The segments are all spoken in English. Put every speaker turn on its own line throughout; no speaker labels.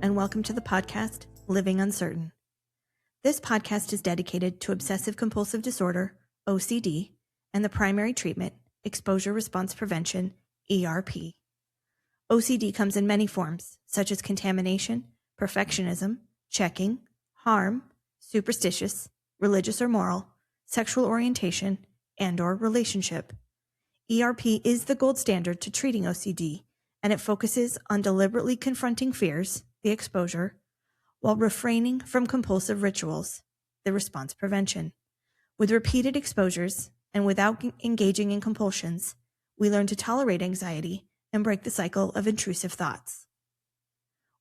and welcome to the podcast, Living Uncertain. This podcast is dedicated to obsessive compulsive disorder, OCD, and the primary treatment, exposure response prevention, ERP. OCD comes in many forms, such as contamination, perfectionism, checking, harm, superstitious, religious or moral, sexual orientation, and/or relationship. ERP is the gold standard to treating OCD, and it focuses on deliberately confronting fears, the exposure, while refraining from compulsive rituals, the response prevention. With repeated exposures and without engaging in compulsions, we learn to tolerate anxiety and break the cycle of intrusive thoughts.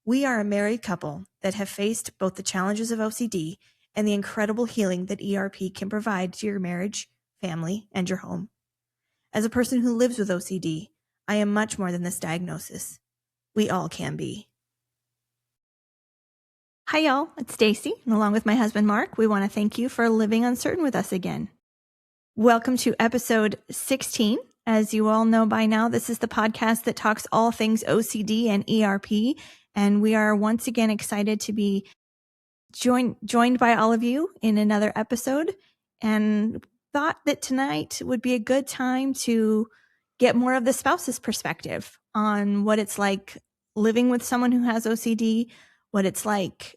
We are a married couple that have faced both the challenges of OCD and the incredible healing that ERP can provide to your marriage, family, and your home. As a person who lives with OCD, I am much more than this diagnosis. We all can be. Hi, y'all. It's Stacey, and along with my husband, Mark, we want to thank you for living uncertain with us again. Welcome to episode 16. As you all know by now, this is the podcast that talks all things OCD and ERP, and we are once again excited to be joined by all of you in another episode, and thought that tonight would be a good time to get more of the spouse's perspective on what it's like living with someone who has OCD, what it's like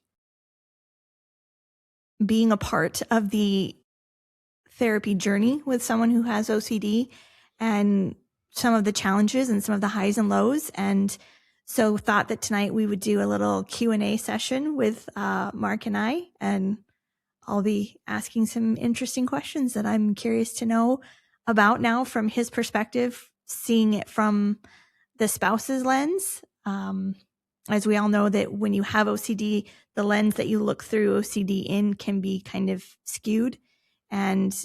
being a part of the therapy journey with someone who has OCD, and some of the challenges and some of the highs and lows. And so thought that tonight we would do a little Q&A session with Mark and I, and I'll be asking some interesting questions that I'm curious to know about now from his perspective, seeing it from the spouse's lens. As we all know that when you have OCD, the lens that you look through OCD in can be kind of skewed, and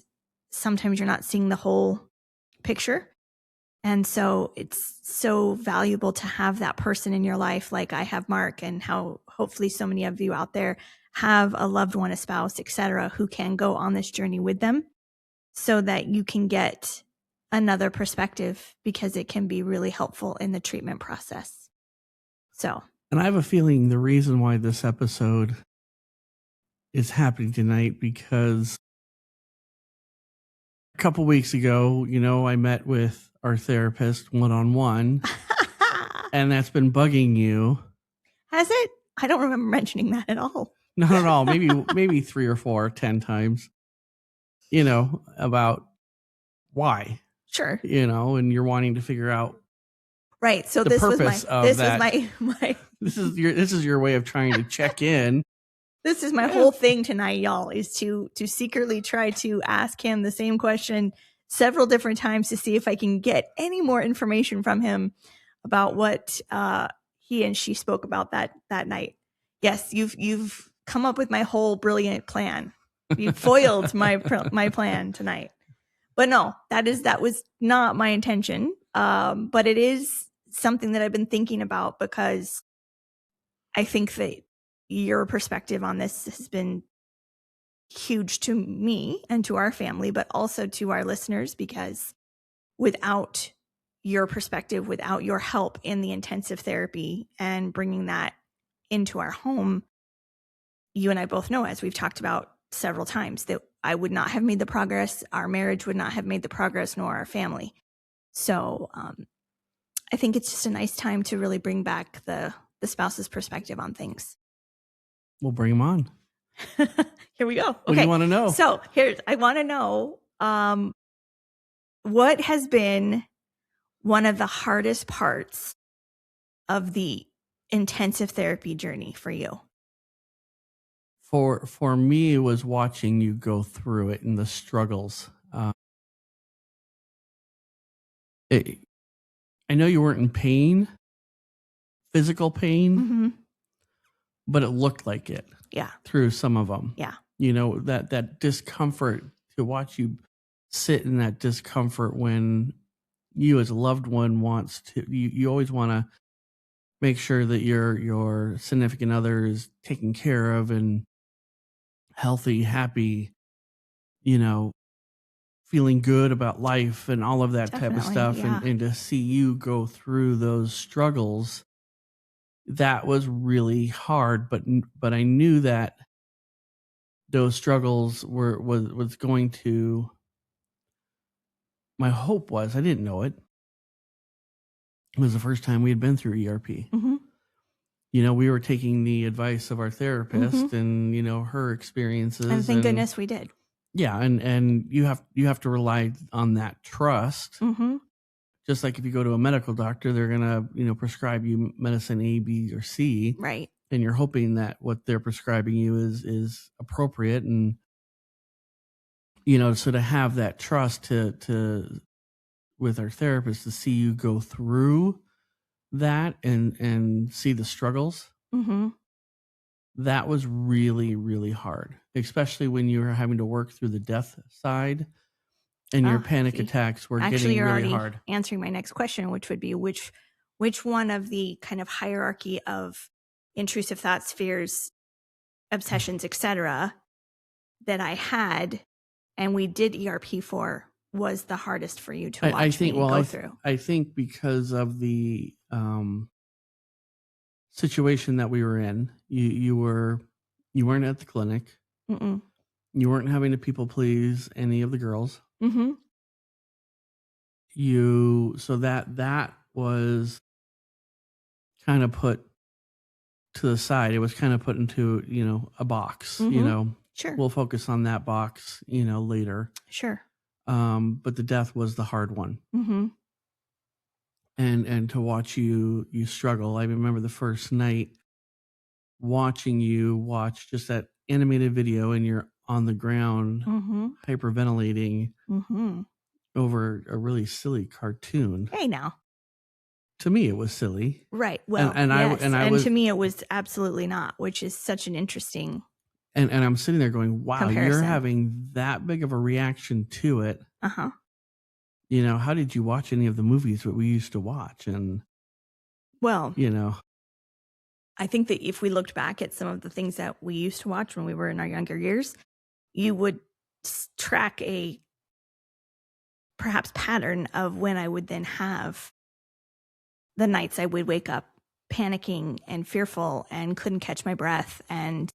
sometimes you're not seeing the whole picture. And so it's so valuable to have that person in your life, like I have Mark, and how hopefully so many of you out there have a loved one, a spouse, etc., who can go on this journey with them, so that you can get another perspective, because it can be really helpful in the treatment process.
And I have a feeling the reason why this episode is happening tonight, because a couple weeks ago, I met with our therapist one-on-one, and that's been bugging you.
Has it? I don't remember mentioning that at all.
Not at all. Maybe 3 or 4, 10 times, about why.
Sure.
And you're wanting to figure out.
Right. So
this was my this is your way of trying to check in.
This is my whole thing tonight, y'all, is to secretly try to ask him the same question several different times to see if I can get any more information from him about what he and she spoke about that night. Yes, you've come up with my whole brilliant plan. You foiled my plan tonight. But no, that was not my intention. But it is something that I've been thinking about, because I think that your perspective on this has been huge to me and to our family, but also to our listeners, because without your perspective, without your help in the intensive therapy and bringing that into our home, you and I both know, as we've talked about several times, that I would not have made the progress. Our marriage would not have made the progress, nor our family. So I think it's just a nice time to really bring back the spouse's perspective on things.
We'll bring them on.
Here we go. Okay.
What do you want to know?
So I want to know what has been one of the hardest parts of the intensive therapy journey for you?
For me, it was watching you go through it and the struggles. I know you weren't in pain, physical pain, but it looked like it.
Yeah.
Through some of them.
Yeah.
That discomfort, to watch you sit in that discomfort when you as a loved one wants to, you always want to make sure that your significant other is taken care of and healthy, happy, feeling good about life and all of that type of stuff.
Yeah.
And to see you go through those struggles that was really hard, but I knew that those struggles was going to, my hope was, I didn't know it. It was the first time we had been through ERP.
Mm-hmm.
We were taking the advice of our therapist and, her experiences.
And thank goodness we did.
Yeah. And you have to rely on that trust.
Mm-hmm.
Just like if you go to a medical doctor, they're going to, prescribe you medicine A, B, or C.
Right.
And you're hoping that what they're prescribing you is appropriate. And, so to have that trust to with our therapist, to see you go through that and see the struggles, that was really, really hard, especially when you were having to work through the death side and your panic attacks were
actually
getting
you're
really
already
hard.
Answering my next question, which would be which one of the kind of hierarchy of intrusive thoughts, fears, obsessions, etc., that I had and we did ERP for was the hardest for you to watch me go through?
I think because of the situation that we were in, you weren't at the clinic.
Mm-mm.
You weren't having to people please any of the girls.
Mm-hmm.
So that was kind of put to the side. It was kind of put into, a box,
Sure.
We'll focus on that box, later.
Sure.
But the death was the hard one.
Mm-hmm.
And to watch you struggle. I remember the first night watching you watch just that animated video and you're on the ground hyperventilating over a really silly cartoon.
Hey now.
To me, it was silly.
Right. Well, to me, it was absolutely not, which is such an interesting.
And I'm sitting there going, wow,
comparison.
You're having that big of a reaction to it.
Uh-huh.
How did you watch any of the movies that we used to watch? And,
well, I think that if we looked back at some of the things that we used to watch when we were in our younger years, you would track a perhaps pattern of when I would then have the nights I would wake up panicking and fearful and couldn't catch my breath. And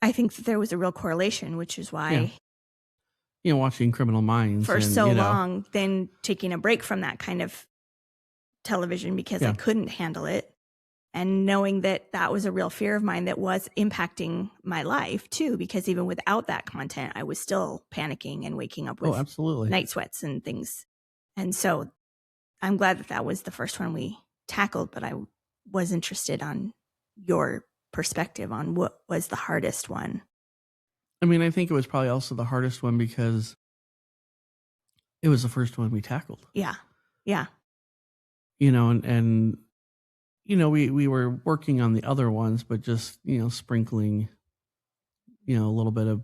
I think that there was a real correlation, which is why,
watching Criminal Minds
for so long, then taking a break from that kind of television because I couldn't handle it. And knowing that that was a real fear of mine that was impacting my life too, because even without that content, I was still panicking and waking up with
absolutely
night sweats and things. And so I'm glad that that was the first one we tackled, but I was interested on your perspective on what was the hardest one.
I mean, I think it was probably also the hardest one because it was the first one we tackled.
Yeah. Yeah.
And we were working on the other ones, but just, sprinkling, a little bit of,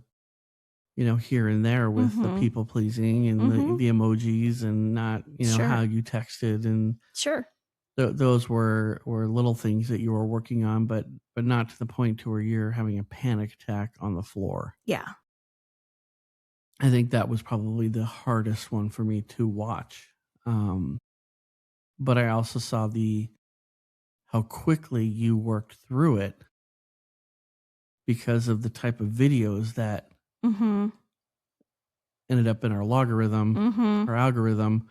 here and there with the people pleasing and the emojis and not, how you texted and those were little things that you were working on, but not to the point to where you're having a panic attack on the floor.
Yeah.
I think that was probably the hardest one for me to watch. But I also saw how quickly you worked through it because of the type of videos that ended up in our logarithm, our algorithm,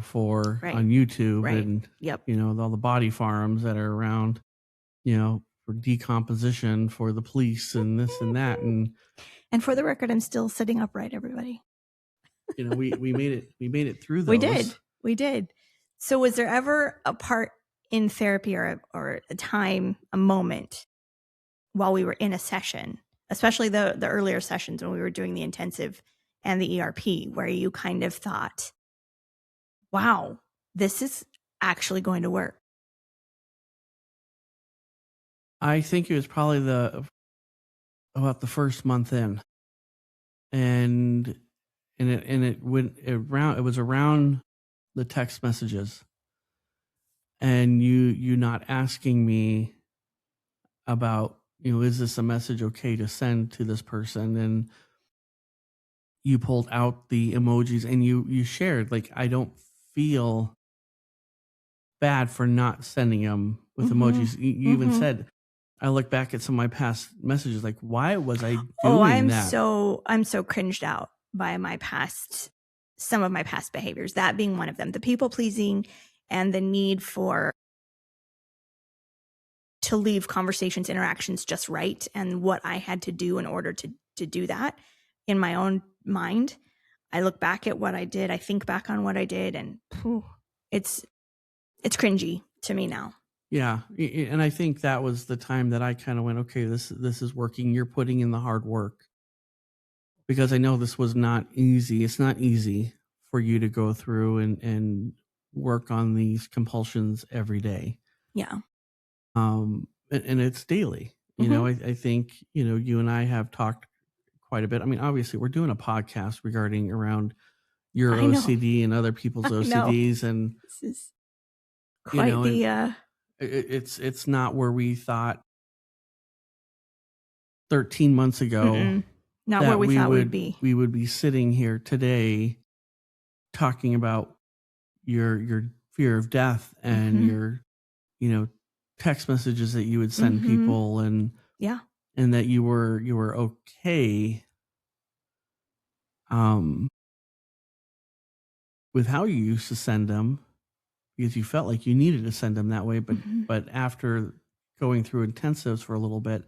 for on YouTube and all the body farms that are around, for decomposition for the police and this and that.
And for the record, I'm still sitting upright, everybody.
We made it through those.
We did. So was there ever a part in therapy or a time, a moment while we were in a session, especially the earlier sessions when we were doing the intensive and the ERP, where you kind of thought, wow, this is actually going to work?
I think it was probably about the first month in, and it was around the text messages, and you not asking me about, is this a message okay to send to this person? And you pulled out the emojis and you shared, like, I don't feel bad for not sending them with emojis. You even said, I look back at some of my past messages, like, why was I doing that?
I'm so cringed out by some of my past behaviors, that being one of them, the people pleasing and the need to leave conversations, interactions just right, and what I had to do in order to do that in my own mind. I look back at what I did, I think back on what I did, and it's cringy to me now.
Yeah. And I think that was the time that I kind of went, okay, this is working. You're putting in the hard work, because I know this was not easy. It's not easy for you to go through and work on these compulsions every day.
Yeah.
And it's daily. You know, I think, you and I have talked quite a bit. I mean, obviously we're doing a podcast regarding around your OCD and other people's OCDs. And
this is quite
it's not where we thought 13 months ago.
Not where we thought we'd be.
We would be sitting here today talking about your fear of death and your, text messages that you would send people, and that you were okay with how you used to send them, because you felt like you needed to send them that way. But after going through intensives for a little bit,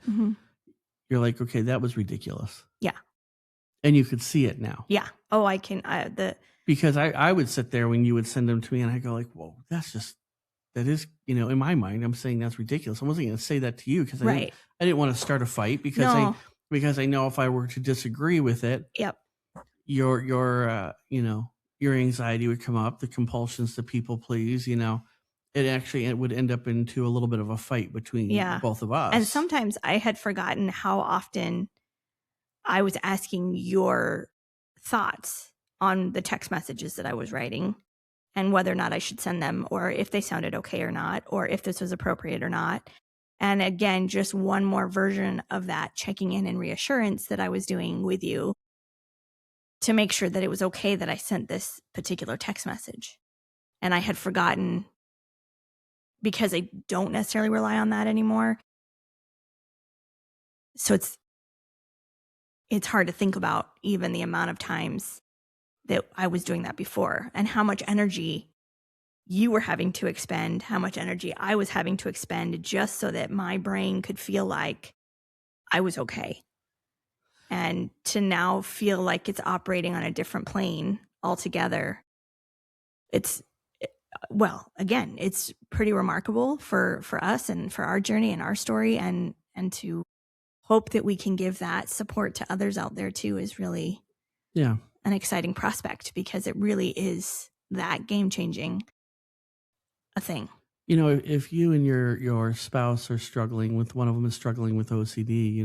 you're like, okay, that was ridiculous.
Yeah.
And you could see it now.
Yeah. Oh, I can.
Because I would sit there when you would send them to me, and I go like, whoa, that is, in my mind, I'm saying that's ridiculous. I wasn't going to say that to you because I didn't want to start a fight, because I know if I were to disagree with it, your anxiety would come up, the compulsions to people please, it would end up into a little bit of a fight between both of us.
And sometimes I had forgotten how often I was asking your thoughts on the text messages that I was writing, and whether or not I should send them, or if they sounded okay or not, or if this was appropriate or not. And again, just one more version of that checking in and reassurance that I was doing with you to make sure that it was okay that I sent this particular text message. And I had forgotten, because I don't necessarily rely on that anymore. So it's hard to think about even the amount of times that I was doing that before, and how much energy you were having to expend, how much energy I was having to expend just so that my brain could feel like I was okay. And to now feel like it's operating on a different plane altogether, again, it's pretty remarkable for us and for our journey and our story, and to hope that we can give that support to others out there too is really an exciting prospect, because it really is that game-changing a thing.
If you and your spouse are struggling with, one of them is struggling with OCD,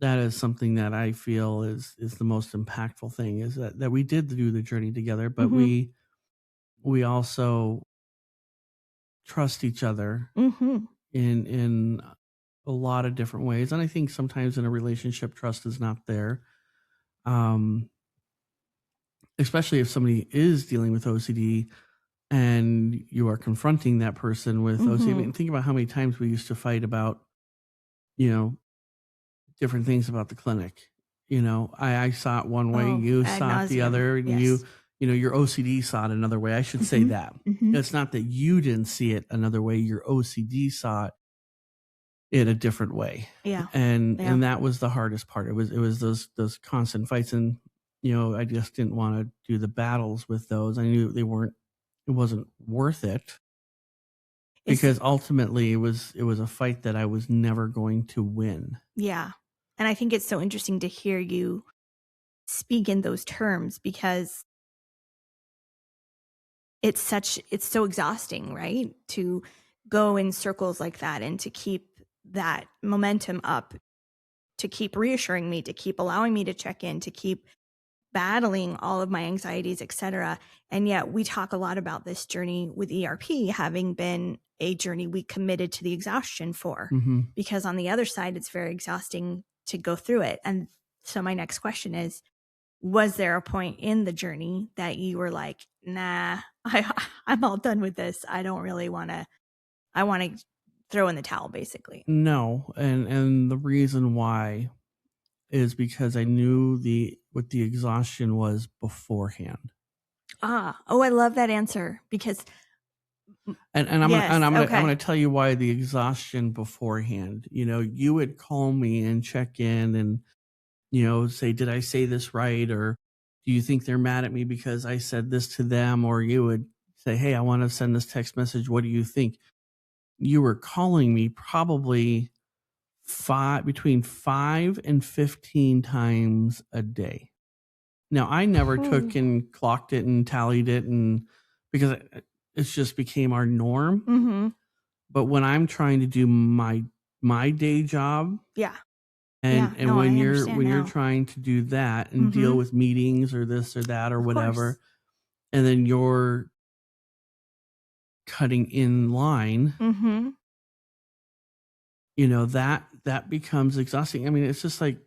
that is something that I feel is the most impactful thing, is that we did do the journey together, but we also trust each other in a lot of different ways. And I think sometimes in a relationship, trust is not there. Especially if somebody is dealing with OCD and you are confronting that person with OCD. I mean, think about how many times we used to fight about, different things about the clinic. I saw it one way, you saw it the other, and your OCD saw it another way. I should say that. It's not that you didn't see it another way, your OCD saw it a different way.
Yeah.
And that was the hardest part. It was those constant fights, and I just didn't want to do the battles with those. I knew it wasn't worth it, because ultimately it was a fight that I was never going to win.
Yeah. And I think it's so interesting to hear you speak in those terms, because it's so exhausting, right? To go in circles like that and to keep that momentum up, to keep reassuring me, to keep allowing me to check in, to keep battling all of my anxieties, etc. And yet we talk a lot about this journey with ERP having been a journey we committed to the exhaustion for, because on the other side, it's very exhausting to go through it. And so my next question is, was there a point in the journey that you were like, nah, I'm all done with this. I don't really want to, I want to throw in the towel, basically.
No, and the reason why is because I knew what the exhaustion was beforehand.
I love that answer because
And I'm
yes,
I'm
okay.
gonna tell you why the exhaustion beforehand. You know, you would call me and check in and, you know, say, did I say this right? Or do you think they're mad at me because I said this to them? Or you would say, hey, I want to send this text message. What do you think? You were calling me probably between 5 and 15 times a day. Now, I never took and clocked it and tallied it, and because it just became our norm.
Mm-hmm.
But when I'm trying to do my day job,
Yeah.
and
No,
when
I
you're
understand now.
trying to do that and deal with meetings or this or that or whatever, and then you're cutting in line, you know, that becomes exhausting. I mean, it's just like,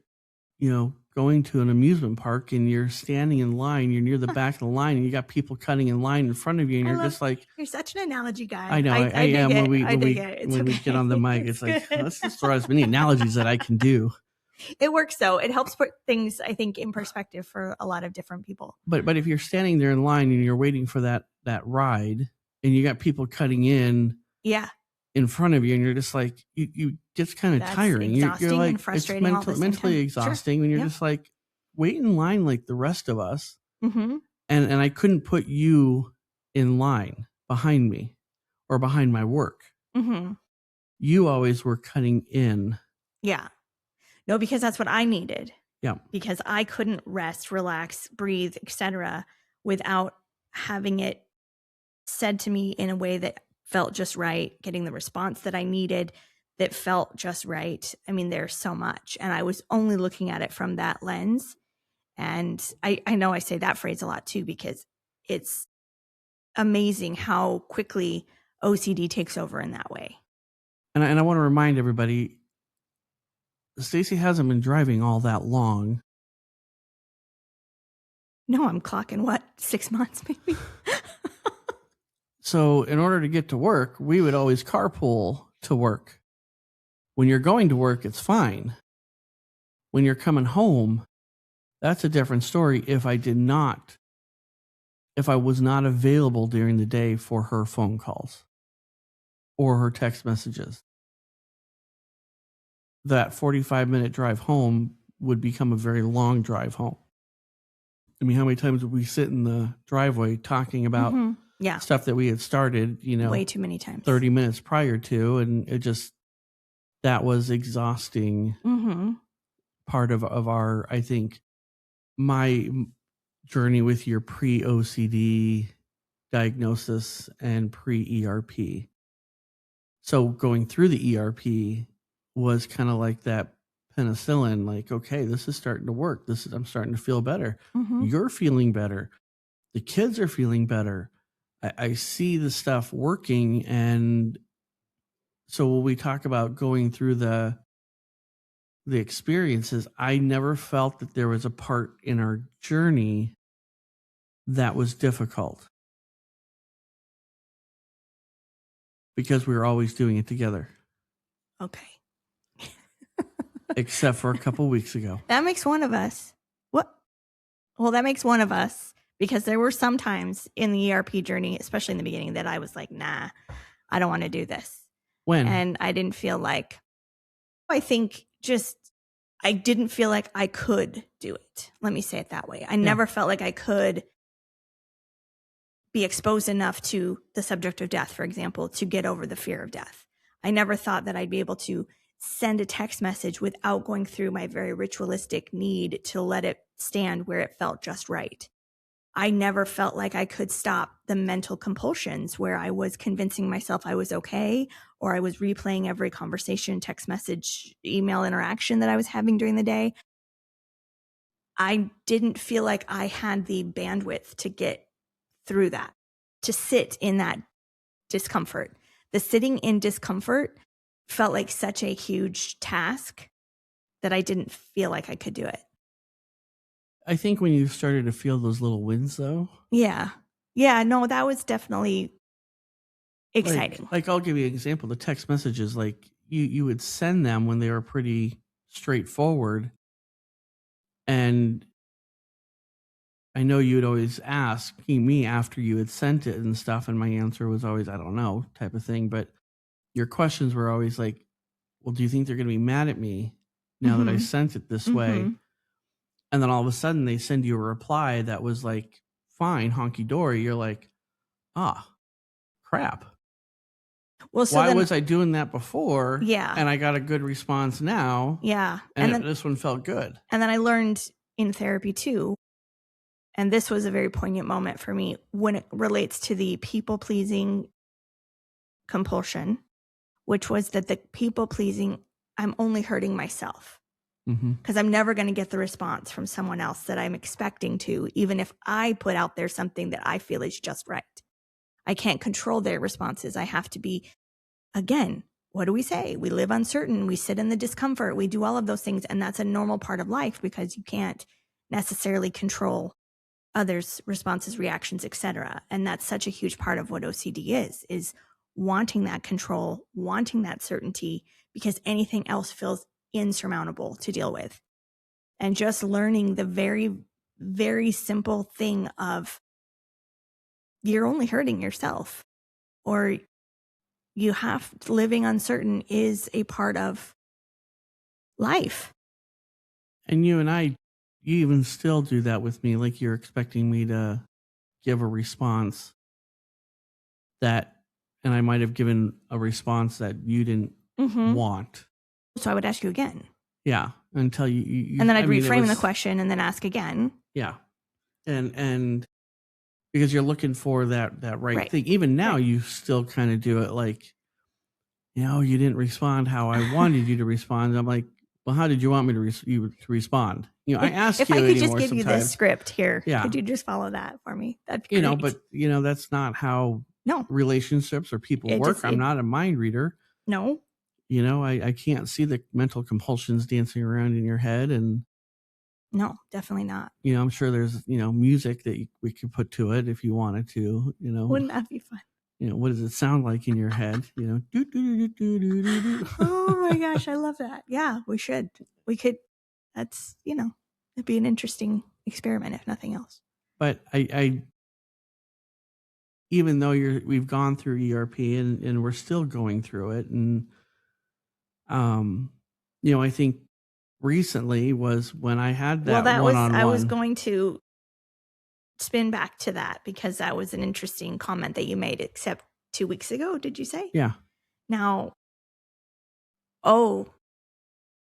you know, going to an amusement park and you're standing in line, you're near the back of the line and you got people cutting in line in front of you and you're just like,
you're such an analogy guy.
I know I am.
dig
When we
it.
get on the mic, it's like, let's just throw as many analogies that I can do.
It works though. It helps put things, I think, in perspective for a lot of different people.
But if you're standing there in line and you're waiting for that ride and you got people cutting in in front of you and you're just like, you just kind of tiring. You're like,
and frustrating,
it's mentally exhausting when you're just like, wait in line like the rest of us. And I couldn't put you in line behind me or behind my work. You always were cutting in.
Yeah. No, because that's what I needed.
Yeah.
Because I couldn't rest, relax, breathe, etc., without having it said to me in a way that felt just right, getting the response that I needed that felt just right. I mean, there's so much. And I was only looking at it from that lens. And I know I say that phrase a lot too, because it's amazing how quickly OCD takes over in that way.
And I want to remind everybody, Stacey hasn't been driving all that long.
No, I'm clocking 6 months maybe.
So in order to get to work, we would always carpool to work. When you're going to work, it's fine. When you're coming home, that's a different story. If I was not available during the day for her phone calls or her text messages, that 45-minute drive home would become a very long drive home. I mean, how many times would we sit in the driveway talking about stuff that we had started, you know,
way too many times,
30 minutes prior to, and that was exhausting. Part of our, I think, my journey with your pre-OCD diagnosis and pre-ERP. So going through the ERP was kind of like that penicillin, like, okay, this is starting to work. I'm starting to feel better. You're feeling better. The kids are feeling better. I see the stuff working. And so when we talk about going through the experiences, I never felt that there was a part in our journey that was difficult because we were always doing it together.
Okay.
Except for a couple weeks ago.
That makes one of us. What? Well, that makes one of us, because there were some times in the ERP journey, especially in the beginning, that I was like, nah, I don't want to do this.
When?
And I didn't feel like, I didn't feel like I could do it. Let me say it that way. I never felt like I could be exposed enough to the subject of death, for example, to get over the fear of death. I never thought that I'd be able to send a text message without going through my very ritualistic need to let it stand where it felt just right. I never felt like I could stop the mental compulsions where I was convincing myself I was okay, or I was replaying every conversation, text message, email interaction that I was having during the day. I didn't feel like I had the bandwidth to get through that, to sit in that discomfort. The sitting in discomfort felt like such a huge task that I didn't feel like I could do it.
I think when you started to feel those little wins, though.
Yeah. Yeah, no, that was definitely exciting.
Like I'll give you an example. The text messages, like you would send them when they were pretty straightforward. And I know you would always ask me after you had sent it and stuff. And my answer was always, I don't know, type of thing. But your questions were always like, well, do you think they're going to be mad at me now that I sent it this way? And then all of a sudden they send you a reply that was like, fine, honky dory. You're like, crap.
Well, so
why
then,
was I doing that before?
Yeah.
And I got a good response now.
Yeah.
And then, this one felt good.
And then I learned in therapy too, and this was a very poignant moment for me when it relates to the people-pleasing compulsion, which was that the people-pleasing, I'm only hurting myself because I'm never going to get the response from someone else that I'm expecting to, even if I put out there something that I feel is just right. I can't control their responses. I have to be, again, what do we say? We live uncertain. We sit in the discomfort. We do all of those things. And that's a normal part of life because you can't necessarily control others' responses, reactions, etc. And that's such a huge part of what OCD is wanting that control, wanting that certainty, because anything else feels insurmountable to deal with. And just learning the very, very simple thing of you're only hurting yourself, or living uncertain is a part of life.
And you and I, you even still do that with me. Like you're expecting me to give a response that, and I might have given a response that you didn't want.
So I would ask you again.
Yeah. Until you
and then I'd reframe the question and then ask again.
Yeah. And because you're looking for that right thing. Even now, you still kind of do it like, you didn't respond how I wanted you to respond. I'm like, well, how did you want me to respond? I ask
if
you
I could just give
sometimes.
you this script here,
Yeah.
could you just follow that for me? That'd be great.
But that's not how relationships or people work. I'm not a mind reader.
No.
I can't see the mental compulsions dancing around in your head. And
no, definitely not.
I'm sure there's, music that we could put to it if you wanted to,
Wouldn't that be fun?
What does it sound like in your head?
Oh my gosh, I love that. Yeah, we should. We could. That's, it'd be an interesting experiment if nothing else.
But I even though we've gone through ERP and we're still going through it, and I think recently was when I had that one-on-one.
I was going to spin back to that because that was an interesting comment that you made, except 2 weeks ago, did you say?
Yeah.
Now,
a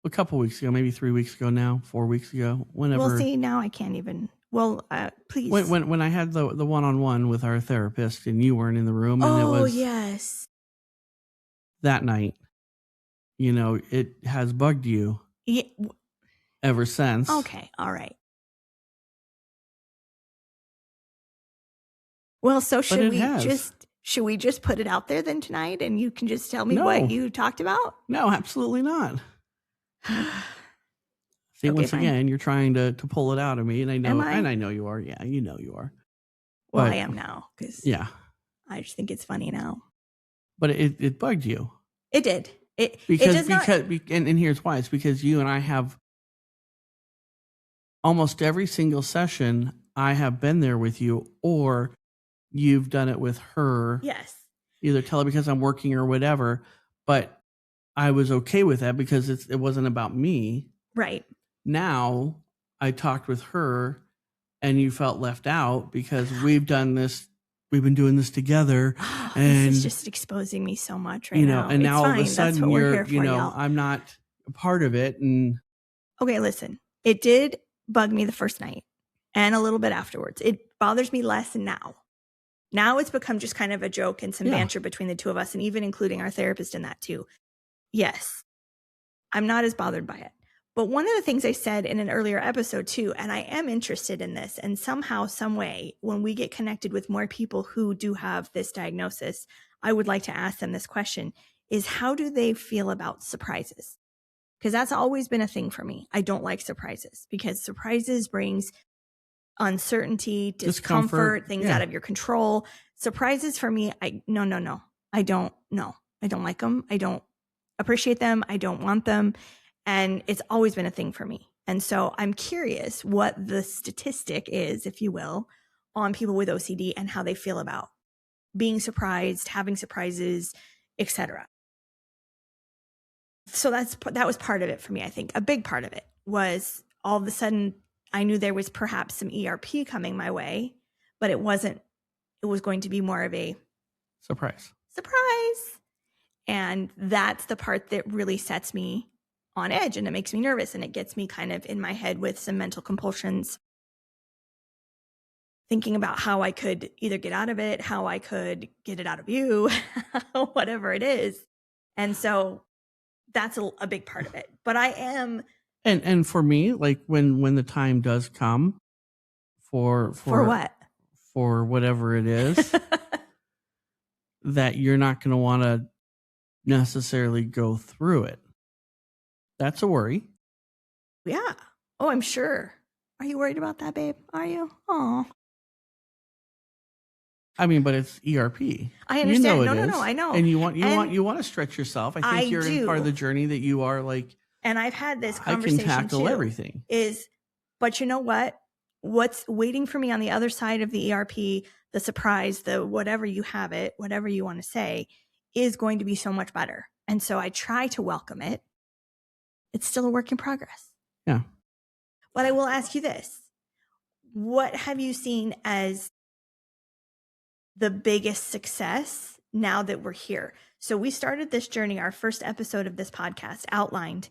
couple weeks ago, maybe 3 weeks ago now, 4 weeks ago, whenever.
Well, see, now I can't even. Well, please.
When I had the one-on-one with our therapist and you weren't in the room, and it was
yes,
that night. It has bugged you ever since.
Okay, all right. Well, so should we just put it out there then tonight, and you can just tell me what you talked about?
No, absolutely not. See, once again, you're trying to pull it out of me, and I know, and I know you are. Yeah, you are.
Well, I am now because I just think it's funny now.
But it bugged you.
It did. And
here's why. It's because you and I have almost every single session. I have been there with you, or you've done it with her.
Yes.
Either tell her because I'm working or whatever. But I was okay with that because it wasn't about me.
Right.
Now I talked with her and you felt left out because we've done this. We've been doing this together. And
this is just exposing me so much right now.
And now all of a
sudden
you're, I'm not a part of it. And
okay, listen, it did bug me the first night and a little bit afterwards. It bothers me less now. Now it's become just kind of a joke and some banter between the two of us, and even including our therapist in that too. Yes, I'm not as bothered by it. But one of the things I said in an earlier episode too, and I am interested in this, and somehow, some way, when we get connected with more people who do have this diagnosis, I would like to ask them this question, is how do they feel about surprises? Because that's always been a thing for me. I don't like surprises because surprises brings uncertainty, discomfort, things out of your control. Surprises for me, no. I don't like them. I don't appreciate them. I don't want them. And it's always been a thing for me. And so I'm curious what the statistic is, if you will, on people with OCD and how they feel about being surprised, having surprises, etc. So that was part of it for me. I think a big part of it was all of a sudden I knew there was perhaps some ERP coming my way, but it wasn't. It was going to be more of a
surprise.
And that's the part that really sets me on edge, and it makes me nervous, and it gets me kind of in my head with some mental compulsions, thinking about how I could either get out of it, how I could get it out of you, whatever it is. And so that's a big part of it. But I am.
And for me, like when the time does come for
what?
For whatever it is, that you're not going to want to necessarily go through it. That's a worry.
Yeah. Oh, I'm sure. Are you worried about that, babe? Are you? Oh.
I mean, but it's ERP.
I understand. No, I know.
And you want to stretch yourself. I think you're in part of the journey that you are like.
And I've had this conversation
I can tackle
too,
everything.
But you know what? What's waiting for me on the other side of the ERP, the surprise, the whatever you have it, whatever you want to say, is going to be so much better. And so I try to welcome it. It's still a work in progress.
Yeah.
But I will ask you this. What have you seen as the biggest success now that we're here? So we started this journey, our first episode of this podcast outlined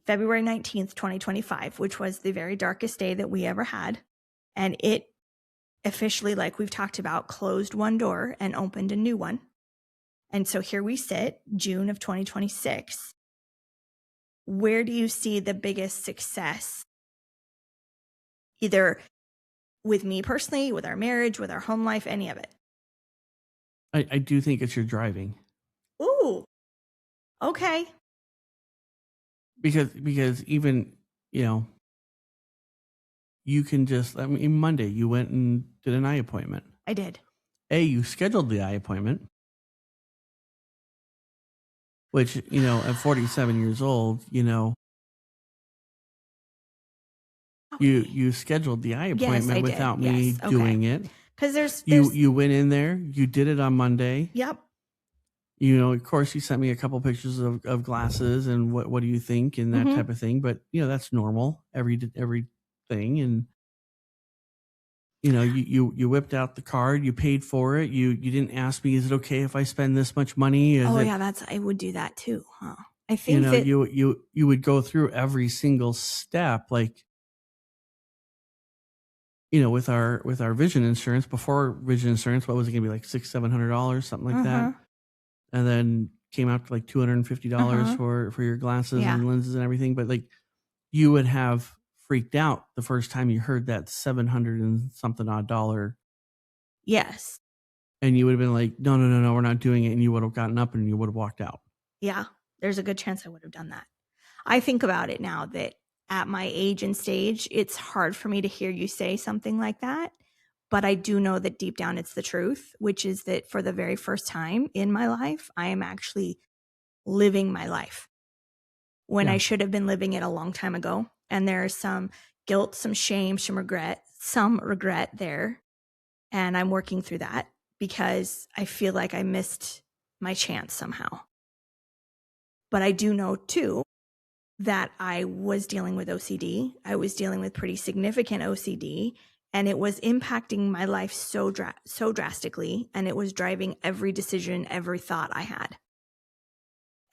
February 19th, 2025, which was the very darkest day that we ever had. And it officially, like we've talked about, closed one door and opened a new one. And so here we sit, June of 2026. Where do you see the biggest success? Either with me personally, with our marriage, with our home life, any of it?
I do think it's your driving.
Ooh, okay.
Because even, you can just, Monday you went and did an eye appointment.
I did.
You scheduled the eye appointment, which, at 47 years old, you scheduled the eye appointment without me doing it.
Because there's
you went in there, you did it on Monday.
Yep.
Of course, you sent me a couple pictures of glasses and what do you think and that type of thing. But that's normal. Everything, and you whipped out the card, you paid for it. You didn't ask me, is it okay if I spend this much money?
I would do that too, huh? I think that
you would go through every single step, like. With our vision insurance, before vision insurance, what was it going to be, like $600-700, something like that? And then came out to like $250 for your glasses and lenses and everything. But like, you would have freaked out the first time you heard that $700 and something odd dollar.
Yes.
And you would have been like, no, we're not doing it. And you would have gotten up and you would have walked out.
Yeah. There's a good chance I would have done that. I think about it now that at my age and stage, it's hard for me to hear you say something like that. But I do know that deep down it's the truth, which is that for the very first time in my life, I am actually living my life when I should have been living it a long time ago. And there's some guilt, some shame, some regret there. And I'm working through that because I feel like I missed my chance somehow. But I do know too that I was dealing with OCD. I was dealing with pretty significant OCD. And it was impacting my life so drastically, and it was driving every decision, every thought I had.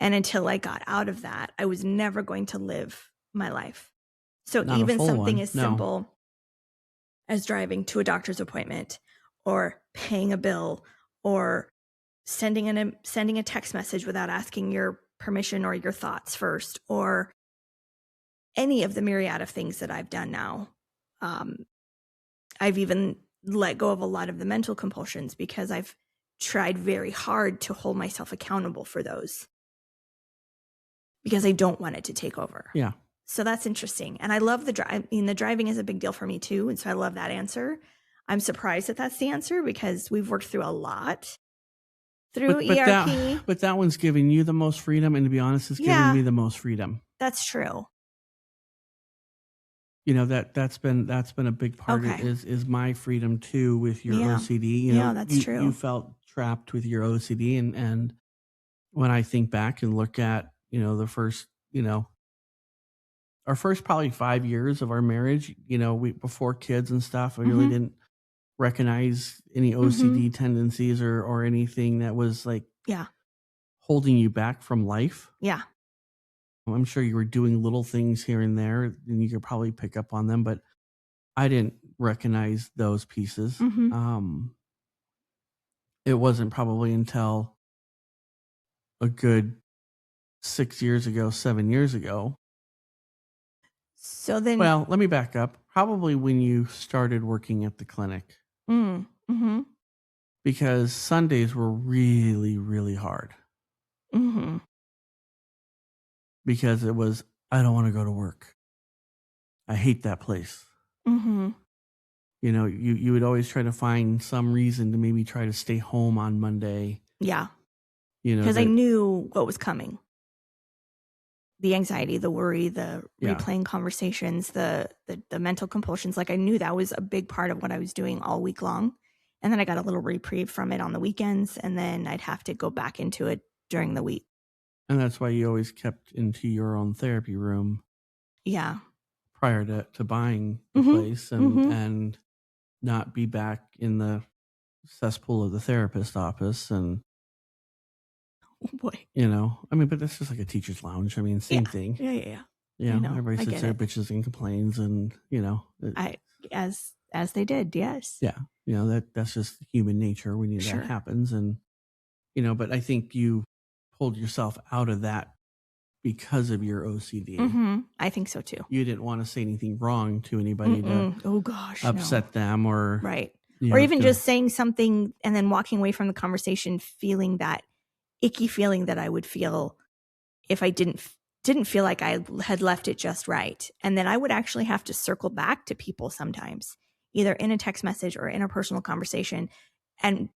And until I got out of that, I was never going to live my life. So
Not
even something as
no.
simple as driving to a doctor's appointment, or paying a bill, or sending a text message without asking your permission or your thoughts first, or any of the myriad of things that I've done now. I've even let go of a lot of the mental compulsions because I've tried very hard to hold myself accountable for those because I don't want it to take over.
Yeah.
So that's interesting. And I love the drive. I mean, the driving is a big deal for me too. And so I love that answer. I'm surprised that that's the answer because we've worked through a lot through ERP.
But that one's giving you the most freedom. And to be honest, it's giving me the most freedom.
That's true.
You know, that's been a big part of it is my freedom too with your OCD. You know,
that's true.
You felt trapped with your OCD. And when I think back and look at, you know, the first, you know, our first probably 5 years of our marriage, you know, before kids and stuff, I really didn't recognize any OCD tendencies or anything that was like holding you back from life.
Yeah.
I'm sure you were doing little things here and there and you could probably pick up on them, but I didn't recognize those pieces. It wasn't probably until a good 6 years ago, 7 years ago.
So then,
well, let me back up. Probably when you started working at the clinic. Because Sundays were really, really hard. Because it was, I don't want to go to work. I hate that place. You know, you would always try to find some reason to maybe try to stay home on Monday.
Yeah.
You know,
because I knew what was coming. The anxiety, the worry, the replaying conversations, the mental compulsions. Like I knew that was a big part of what I was doing all week long. And then I got a little reprieve from it on the weekends. And then I'd have to go back into it during the week.
And that's why you always kept into your own therapy room.
Yeah.
Prior to buying the place and not be back in the cesspool of the therapist office. And
oh boy,
you know, I mean, but that's just like a teacher's lounge. I mean, same thing.
Yeah.
You know, everybody sits there, bitches and complains, and you know,
as they did, yes.
Yeah, you know that's just human nature when that happens, and you know, but I think you pulled yourself out of that because of your OCD.
I think so too.
You didn't want to say anything wrong to anybody to upset them or
or even just saying something and then walking away from the conversation feeling that icky feeling that I would feel if I didn't feel like I had left it just right. And then I would actually have to circle back to people sometimes, either in a text message or in a personal conversation, and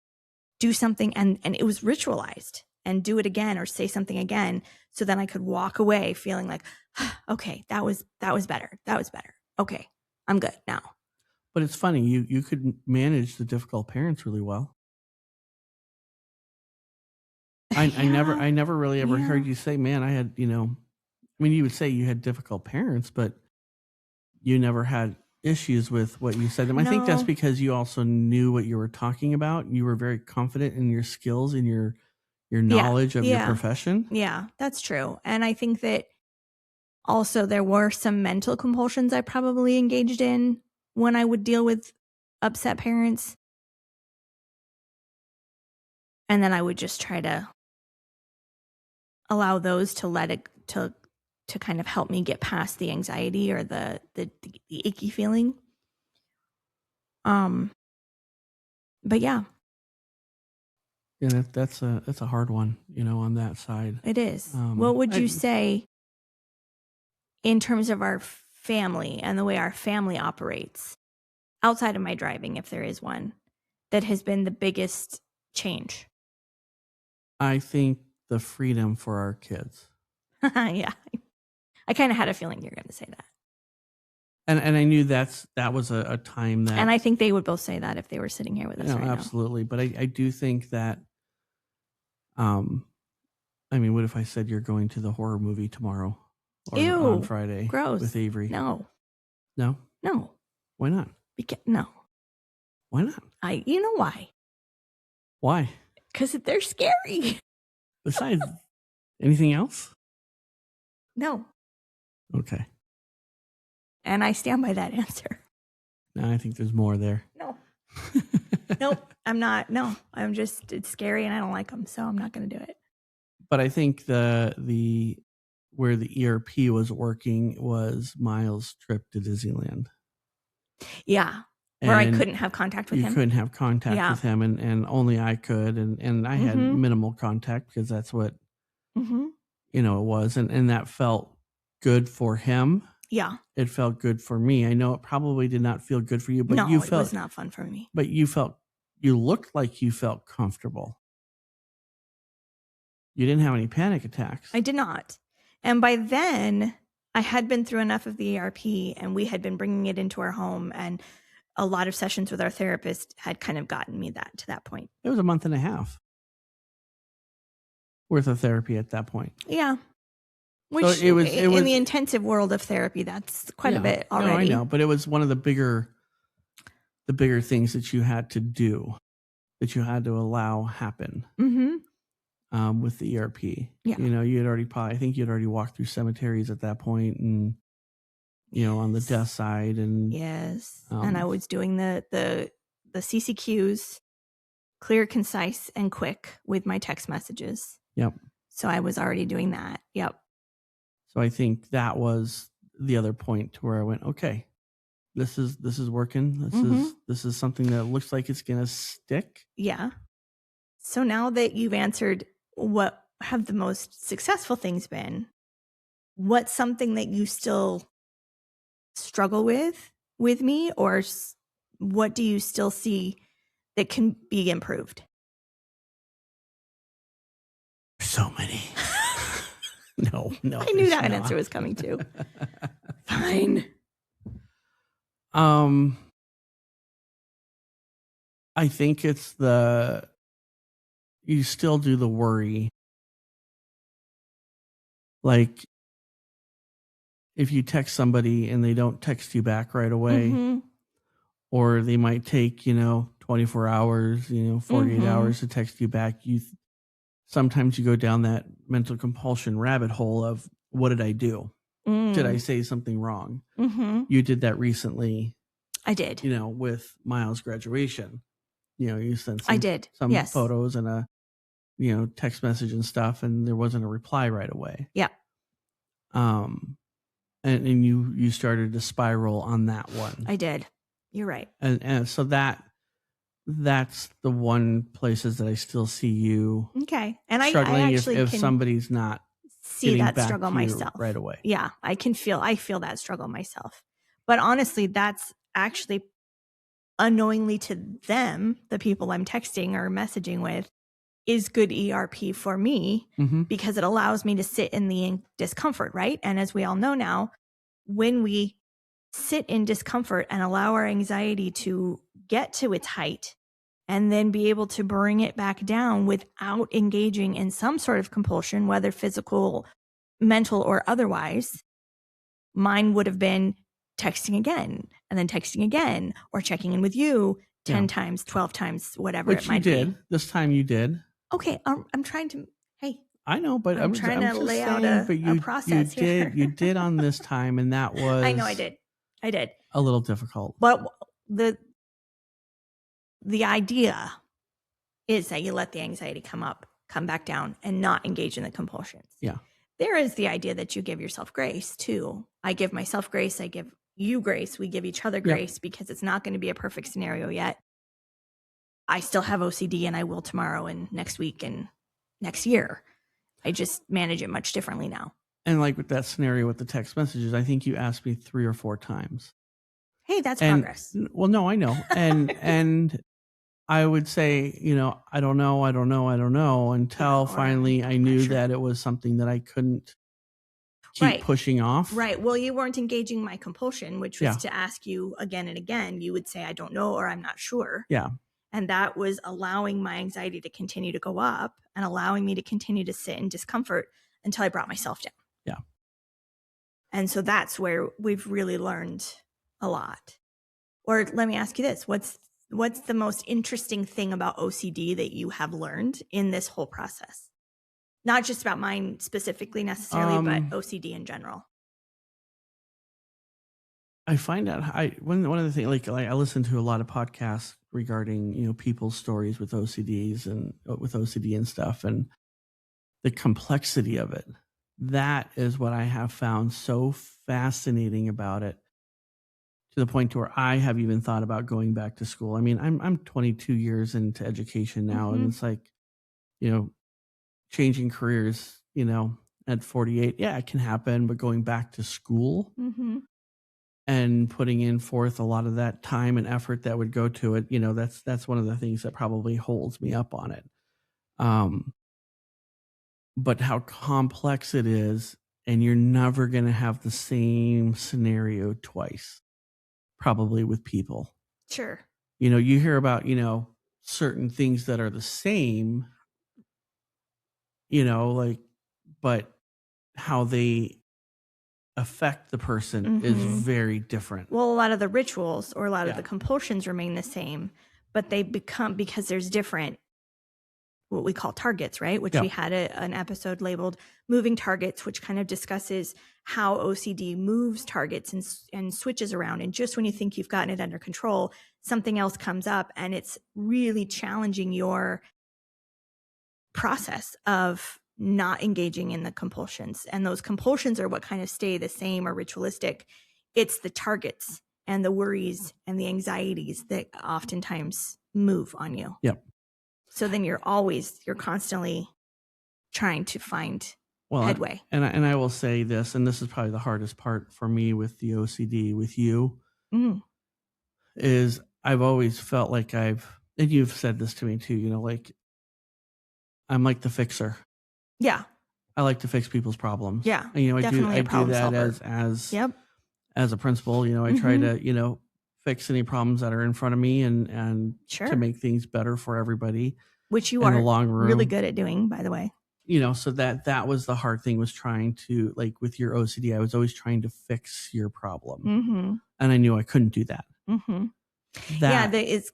do something. And it was ritualized, and do it again or say something again. So then I could walk away feeling like, okay, that was better. That was better. Okay, I'm good now.
But it's funny, you could manage the difficult parents really well. I never really ever heard you say, man, I had, you know, I mean, you would say you had difficult parents, but you never had issues with what you said. And I think that's because you also knew what you were talking about. You were very confident in your skills and your knowledge of your profession.
Yeah, that's true. And I think that also there were some mental compulsions I probably engaged in when I would deal with upset parents. And then I would just try to allow those to let it to kind of help me get past the anxiety or the icky feeling. But yeah.
Yeah, that's a hard one, you know, on that side.
It is. What would you say in terms of our family and the way our family operates, outside of my driving, if there is one, that has been the biggest change?
I think the freedom for our kids.
Yeah. I kind of had a feeling you were going to say that.
And I knew that was a time that...
And I think they would both say that if they were sitting here with us right now.
Absolutely. But I do think that, I mean, what if I said you're going to the horror movie tomorrow or on Friday?
Gross.
With Avery?
No.
No?
No.
Why not?
No.
Why not?
You know why?
Why?
Because they're scary.
Besides, anything else?
No.
Okay.
And I stand by that answer.
No, I think there's more there.
No. Nope. I'm not. No. It's scary and I don't like them, so I'm not going to do it.
But I think the where the ERP was working was Miles' trip to Disneyland.
Yeah. Where I couldn't have contact with him.
You couldn't have contact with him, and only I could. And I had minimal contact because that's what, you know, it was. And that felt good for him.
Yeah.
It felt good for me. I know it probably did not feel good for you, but
No,
you
it
felt
was not fun for me.
But you looked like you felt comfortable. You didn't have any panic attacks.
I did not. And by then, I had been through enough of the ERP, and we had been bringing it into our home, and a lot of sessions with our therapist had kind of gotten me to that point.
It was a month and a half worth of therapy at that point.
Yeah. Which
So it was
in the intensive world of therapy, that's quite a bit already.
No, I know, but it was one of the bigger things that you had to do, that you had to allow happen. With the ERP.
Yeah.
You had already I think you'd already walked through cemeteries at that point, and on the death side, and
yes, and I was doing the CCQs, clear, concise, and quick with my text messages.
Yep.
So I was already doing that. Yep.
So I think that was the other point to where I went, okay, this is working. This is something that looks like it's gonna stick.
Yeah. So now that you've answered what have the most successful things been, what's something that you still struggle with me, or what do you still see that can be improved?
So many. No.
I knew that answer was coming too. Fine.
I think it's you still do the worry. Like, if you text somebody and they don't text you back right away, or they might take, 24 hours, 48 hours to text you back, sometimes you go down that mental compulsion rabbit hole of, what did I do? Did I say something wrong? You did that recently.
I did.
With Miles' graduation. You sent some
yes.
photos and a text message and stuff, and there wasn't a reply right away.
Yeah.
And you started to spiral on that one.
I did. You're right.
And so that's the one places that I still see you.
Okay. And
struggling
I actually
if somebody's not
see that struggle myself
right away.
Yeah, I feel that struggle myself. But honestly, that's actually unknowingly to them, the people I'm texting or messaging with, is good ERP for me, because it allows me to sit in the discomfort, right? And as we all know now, when we sit in discomfort and allow our anxiety to get to its height and then be able to bring it back down without engaging in some sort of compulsion, whether physical, mental, or otherwise, mine would have been texting again and then texting again, or checking in with you 10 times, 12 times, whatever it might be.
Which you did. This time you did.
Okay, I'm trying to,
I know, but
I'm trying to lay out a process here.
You did on this time, and that was...
I know I did.
A little difficult.
But the idea is that you let the anxiety come back down, and not engage in the compulsions.
Yeah.
There is the idea that you give yourself grace too. I give myself grace. I give you grace. We give each other grace, because it's not going to be a perfect scenario yet. I still have OCD, and I will tomorrow and next week and next year. I just manage it much differently now.
And like with that scenario with the text messages, I think you asked me 3 or 4 times.
Hey, that's progress.
Well, no, I know. And I would say, I don't know, until finally I knew that it was something that I couldn't keep pushing off.
Right. Well, you weren't engaging my compulsion, which was to ask you again and again. You would say, I don't know, or I'm not sure.
Yeah.
And that was allowing my anxiety to continue to go up and allowing me to continue to sit in discomfort until I brought myself down.
Yeah.
And so that's where we've really learned a lot. Or let me ask you this. What's the most interesting thing about OCD that you have learned in this whole process? Not just about mine specifically necessarily, but OCD in general.
I find out one of the things, like I listen to a lot of podcasts regarding, people's stories with OCDs and with OCD and stuff, and the complexity of it. That is what I have found so fascinating about it, to the point to where I have even thought about going back to school. I mean, I'm 22 years into education now, and it's like, changing careers, at 48, yeah, it can happen, but going back to school
Mm-hmm.
and putting in forth a lot of that time and effort that would go to it, that's one of the things that probably holds me up on it. But how complex it is, and you're never going to have the same scenario twice, probably with people.
Sure.
You hear about, certain things that are the same, but how they affect the person is very different.
Well, a lot of the rituals or a lot of
Yeah.
the compulsions remain the same, but they become, because there's different, what we call targets, right? Which
Yeah.
we had an episode labeled Moving Targets, which kind of discusses how OCD moves targets and switches around. And just when you think you've gotten it under control, something else comes up, and it's really challenging your process of not engaging in the compulsions. And those compulsions are what kind of stay the same or ritualistic. It's the targets and the worries and the anxieties that oftentimes move on you.
Yep.
So then you're constantly trying to find headway.
And I will say this, and this is probably the hardest part for me with the OCD with you, is I've always felt like and you've said this to me too, like I'm like the fixer.
Yeah.
I like to fix people's problems.
Yeah.
And, I do that
solver.
as a principal. I try to, fix any problems that are in front of me and
Sure.
to make things better for everybody.
Which you
in
are
the long run.
Really good at doing, by the way.
So that was the hard thing, was trying to, like with your OCD, I was always trying to fix your problem. And I knew I couldn't do that.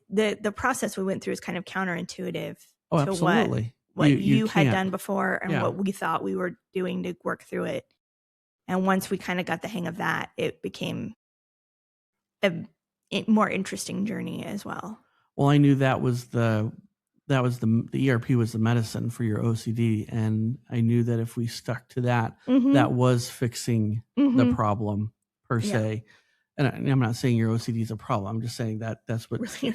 The process we went through is kind of counterintuitive
to absolutely.
what you had done before and what we thought we were doing to work through it. And once we kind of got the hang of that, it became a more interesting journey as well.
Well, I knew that was the ERP was the medicine for your OCD, and I knew that if we stuck to that, that was fixing the problem per se. And I'm not saying your OCD is a problem. I'm just saying that's what. Really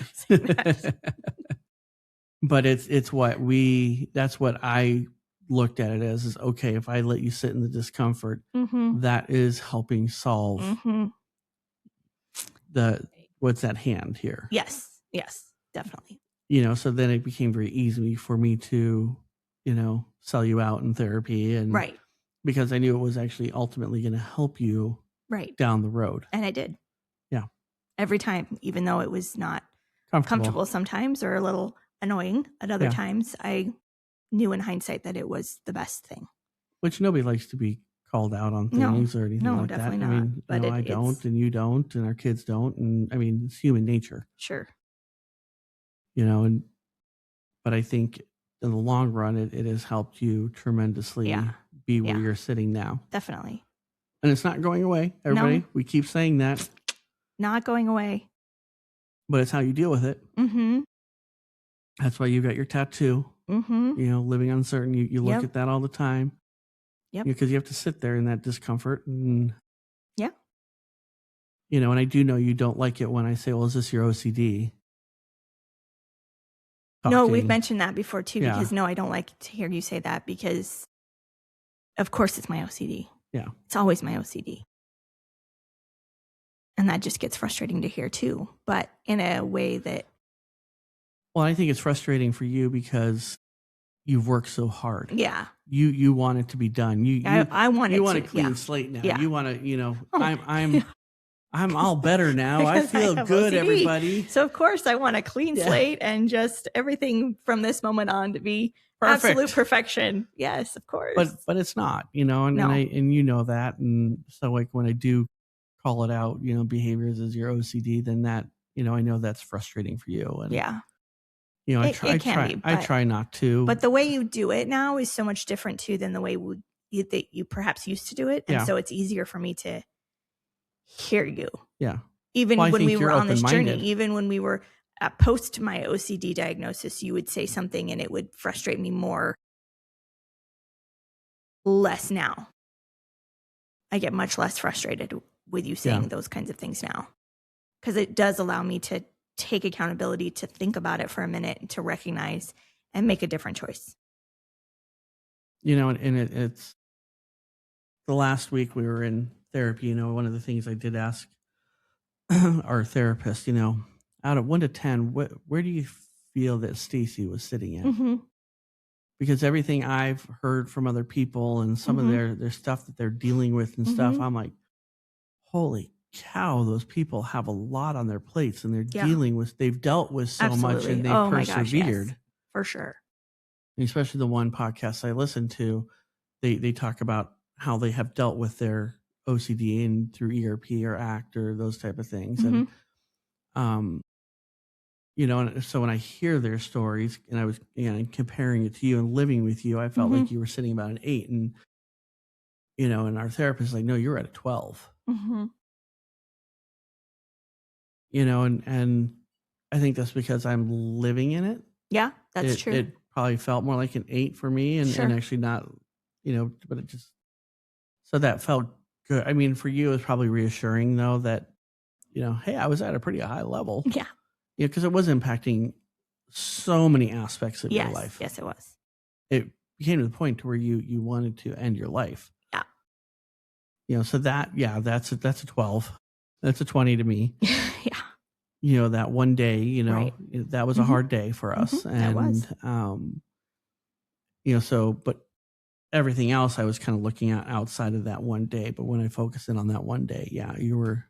but that's what I looked at it as, is okay, if I let you sit in the discomfort, that is helping solve what's at hand here.
Yes, definitely.
So then it became very easy for me to, sell you out in therapy, and
right,
because I knew it was actually ultimately going to help you down the road.
And I did.
Yeah.
Every time, even though it was not comfortable sometimes or a little annoying at other times, I knew in hindsight that it was the best thing.
Which nobody likes to be called out on things or anything like that.
Definitely not.
I mean,
but
I don't, and you don't, and our kids don't, and I mean, it's human nature.
Sure.
But I think in the long run, it has helped you tremendously be where you're sitting now.
Definitely.
And it's not going away, everybody. No. We keep saying that.
Not going away.
But it's how you deal with it. That's why you got your tattoo. Living uncertain. You look at that all the time. Because you have to sit there in that discomfort. And, and I do know you don't like it when I say, well, is this your OCD?
No, we've mentioned that before too, because I don't like to hear you say that, because of course it's my OCD.
Yeah.
It's always my OCD. And that just gets frustrating to hear too, but in a way that.
Well, I think it's frustrating for you because you've worked so hard.
Yeah.
You want it to be done.
I want it to.
You want a clean slate now.
Yeah.
You want to, I'm all better now. I feel good, OCD. Everybody.
So of course I want a clean slate and just everything from this moment on to be absolute perfection. Yes, of course.
But it's not, and you know that. And so like when I do call it out, behaviors as your OCD, then that, I know that's frustrating for you. And I try not to.
But the way you do it now is so much different too than the way that you perhaps used to do it. And so it's easier for me to hear you.
Yeah.
Even when we were on this journey, even when we were post my OCD diagnosis, you would say something and it would frustrate me less now. I get much less frustrated with you saying those kinds of things now, because it does allow me to take accountability, to think about it for a minute, and to recognize and make a different choice.
And it's the last week we were in therapy, one of the things I did ask our therapist, out of 1 to 10, where do you feel that Stacey was sitting at?
Mm-hmm.
Because everything I've heard from other people and some of their stuff that they're dealing with and stuff, I'm like, holy cow, those people have a lot on their plates and they've dealt with so much and they've persevered.
Yes, for sure.
Especially the one podcast I listened to, they talk about how they have dealt with their OCD and through ERP or ACT or those type of things. And, and so when I hear their stories and I was comparing it to you and living with you, I felt like you were sitting about an 8 and, and our therapist is like, no, you're at a 12, and I think that's because I'm living in it.
Yeah, that's true.
It probably felt more like an 8 for me and actually not, but it just, so that felt good. I mean, for you, it was probably reassuring though that, hey, I was at a pretty high level.
Yeah.
Because it was impacting so many aspects of your life.
Yes, it was.
It became to the point to where you wanted to end your life.
Yeah.
So that's a 12. That's a 20 to me.
Yeah.
That one day,
Right.
that was a hard day for us. And
that was.
So but everything else I was kind of looking at outside of that one day. But when I focused in on that one day, you were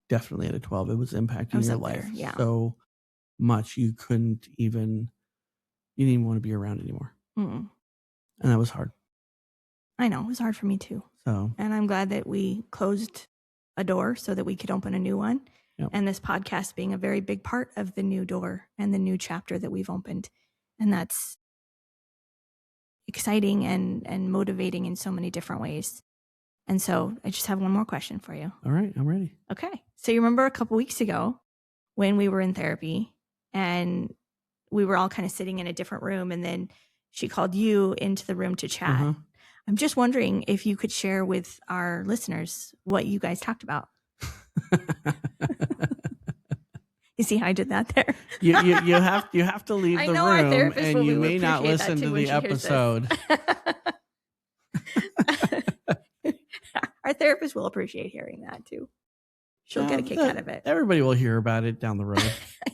definitely at a 12. It was impacting your life so much you didn't even want to be around anymore. And that was hard.
I know, it was hard for me too.
So,
and I'm glad that we closed a door so that we could open a new one.
Yep.
And this podcast being a very big part of the new door and the new chapter that we've opened. And that's exciting and motivating in so many different ways. And so I just have one more question for you.
All right, I'm ready.
Okay. So you remember a couple weeks ago when we were in therapy and we were all kind of sitting in a different room and then she called you into the room to chat. I'm just wondering if you could share with our listeners what you guys talked about. You see how I did that there? you
have to leave the room and you may not listen to the episode.
Our therapist will appreciate hearing that too. She'll get a kick out of it.
Everybody will hear about it down the road.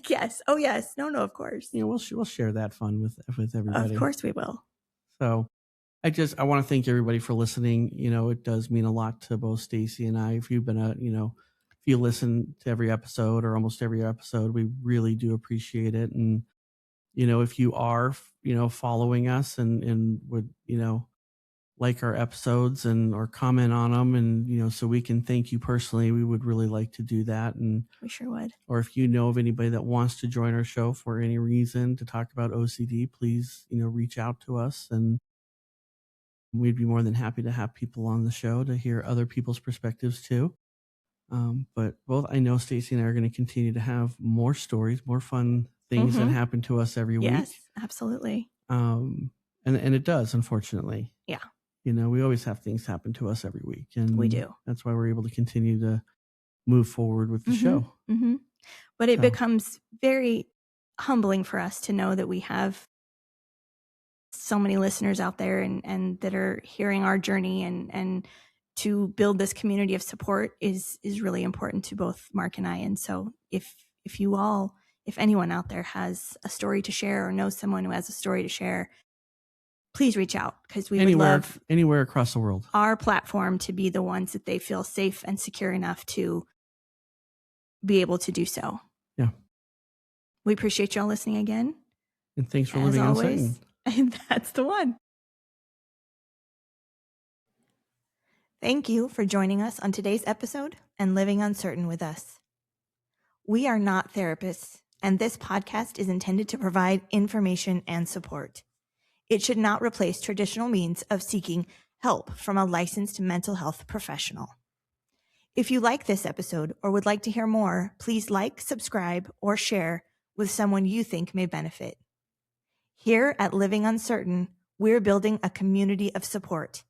Yes. Oh, yes. No, of course.
We'll share that fun with everybody.
Of course we will.
So I want to thank everybody for listening. It does mean a lot to both Stacey and I. If you've been if you listen to every episode or almost every episode, we really do appreciate it. And, if you are, following us and would, like our episodes or comment on them and, so we can thank you personally, we would really like to do that. And
we sure would.
Or if you know of anybody that wants to join our show for any reason to talk about OCD, please, reach out to us and we'd be more than happy to have people on the show to hear other people's perspectives too. But both I know Stacey and I are going to continue to have more stories, more fun things that happen to us every week.
Yes, absolutely.
And it does, unfortunately.
Yeah.
We always have things happen to us every week. And
we do.
That's why we're able to continue to move forward with the show.
But it becomes very humbling for us to know that we have so many listeners out there and that are hearing our journey and to build this community of support is really important to both Mark and I. And so if anyone out there has a story to share or knows someone who has a story to share, please reach out because we would love
anywhere across the world
our platform to be the ones that they feel safe and secure enough to be able to do so.
Yeah.
We appreciate y'all listening again.
And thanks for living uncertain.
And that's the one. Thank you for joining us on today's episode and living uncertain with us. We are not therapists, and this podcast is intended to provide information and support. It should not replace traditional means of seeking help from a licensed mental health professional. If you like this episode or would like to hear more, please like, subscribe, or share with someone you think may benefit. Here at Living Uncertain, we're building a community of support.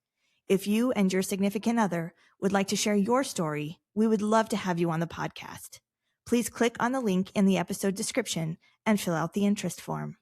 If you and your significant other would like to share your story, we would love to have you on the podcast. Please click on the link in the episode description and fill out the interest form.